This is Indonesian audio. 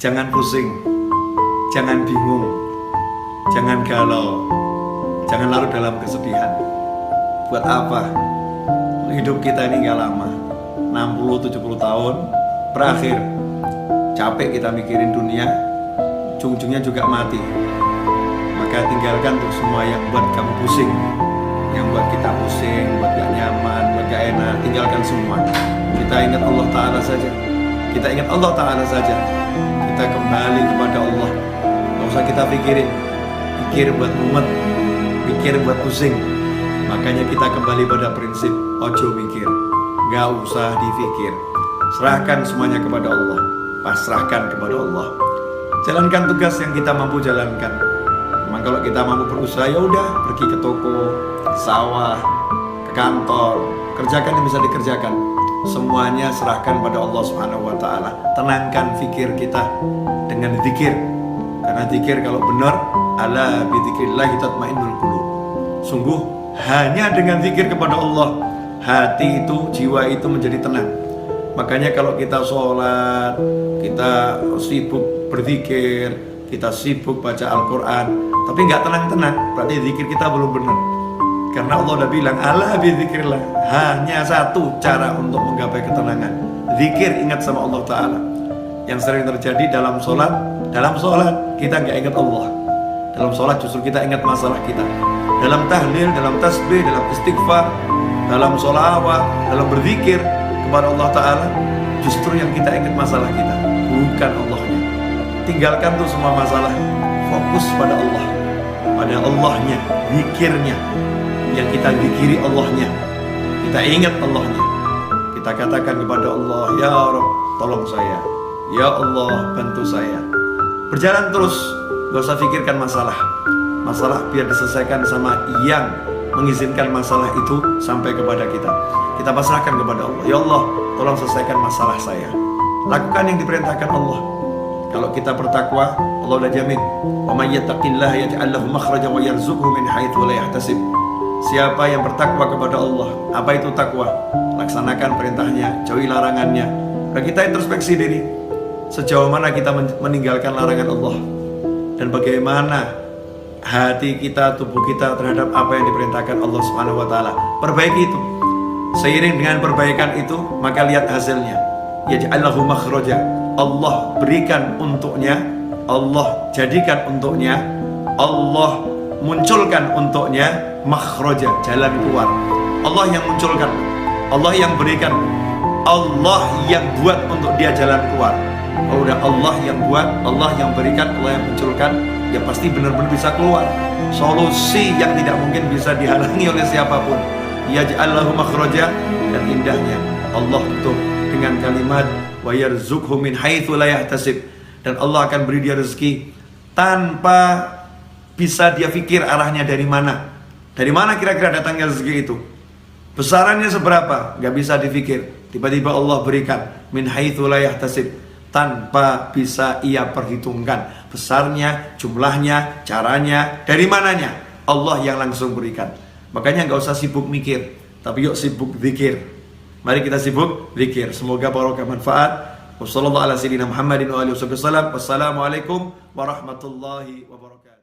Jangan pusing, jangan bingung, jangan galau, jangan larut dalam kesedihan. Buat apa? Hidup kita ini gak lama, 60-70 tahun berakhir. Capek kita mikirin dunia, ujung-ujungnya juga mati. Maka tinggalkan tuh semua yang buat kamu pusing, yang buat kita pusing, buat gak nyaman, buat gak enak. Tinggalkan semua. Kita ingat Allah Ta'ala saja. Kita ingat Allah Ta'ala saja. Kita kembali kepada Allah. Gak usah kita pikirin, pikir buat mumet, pikir buat pusing. Makanya kita kembali pada prinsip ojo mikir, gak usah dipikir. Serahkan semuanya kepada Allah, pasrahkan kepada Allah. Jalankan tugas yang kita mampu jalankan. Memang kalau kita mampu berusaha, ya udah, pergi ke toko, ke sawah, ke kantor, kerjakan yang bisa dikerjakan. Semuanya serahkan pada Allah Subhanahu wa Ta'ala. Tenangkan fikir kita dengan zikir. Karena zikir kalau benar, ala bi dzikrillah tatmainnul qulub. Sungguh hanya dengan zikir kepada Allah, hati itu, jiwa itu menjadi tenang. Makanya kalau kita sholat, kita sibuk berzikir, kita sibuk baca Al-Quran, tapi nggak tenang-tenang, berarti zikir kita belum benar. Karena Allah udah bilang, ala bizikrillah, hanya satu cara untuk menggapai ketenangan, zikir, ingat sama Allah Ta'ala. Yang sering terjadi dalam sholat kita nggak ingat Allah. Dalam sholat justru kita ingat masalah kita. Dalam tahlil, dalam tasbih, dalam istighfar, dalam sholawat, dalam berzikir kepada Allah Ta'ala, justru yang kita ingat masalah kita, bukan Allahnya. Tinggalkan tuh semua masalah, fokus pada Allah, pada Allahnya, zikirnya. Yang kita zikiri Allahnya, kita ingat Allahnya, kita katakan kepada Allah, ya Rabb, tolong saya, ya Allah, bantu saya. Berjalan terus, gak usah pikirkan masalah biar diselesaikan sama yang mengizinkan masalah itu sampai kepada kita. Kita pasrahkan kepada Allah, ya Allah, tolong selesaikan masalah saya. Lakukan yang diperintahkan Allah. Kalau kita bertakwa, Allah udah jamin, wa may yattaqillaha yaj'al lahu makhrajan wa yarzuqhu min haitsu la yahtasib. Siapa yang bertakwa kepada Allah, apa itu takwa? Laksanakan perintahnya, jauhi larangannya. Dan kita introspeksi diri, sejauh mana kita meninggalkan larangan Allah, dan bagaimana hati kita, tubuh kita terhadap apa yang diperintahkan Allah Subhanahu wa Ta'ala. Perbaiki itu. Seiring dengan perbaikan itu, maka lihat hasilnya. Yaj'allahu makhraja. Allah berikan untuknya, Allah jadikan untuknya, Allah munculkan untuknya makhraja, jalan keluar. Allah yang munculkan, Allah yang berikan, Allah yang buat untuk dia jalan keluar. Kalau udah Allah yang buat, Allah yang berikan, Allah yang munculkan, ya pasti benar-benar bisa keluar. Solusi yang tidak mungkin bisa dihalangi oleh siapapun. Yaj'allahu makhraja. Dan indahnya Allah tutup dengan kalimat wa yarzuqhu min haitsu la yahtasib. Dan Allah akan beri dia rezeki tanpa bisa dia pikir arahnya dari mana. Dari mana kira-kira datangnya rezeki itu? Besarannya seberapa? Gak bisa dipikir. Tiba-tiba Allah berikan min haitsu la yahtasib, tanpa bisa ia perhitungkan besarnya, jumlahnya, caranya, dari mananya. Allah yang langsung berikan. Makanya gak usah sibuk mikir, tapi yuk sibuk zikir. Mari kita sibuk zikir. Semoga barokah manfaat. Wassalamualaikum warahmatullahi wabarakatuh.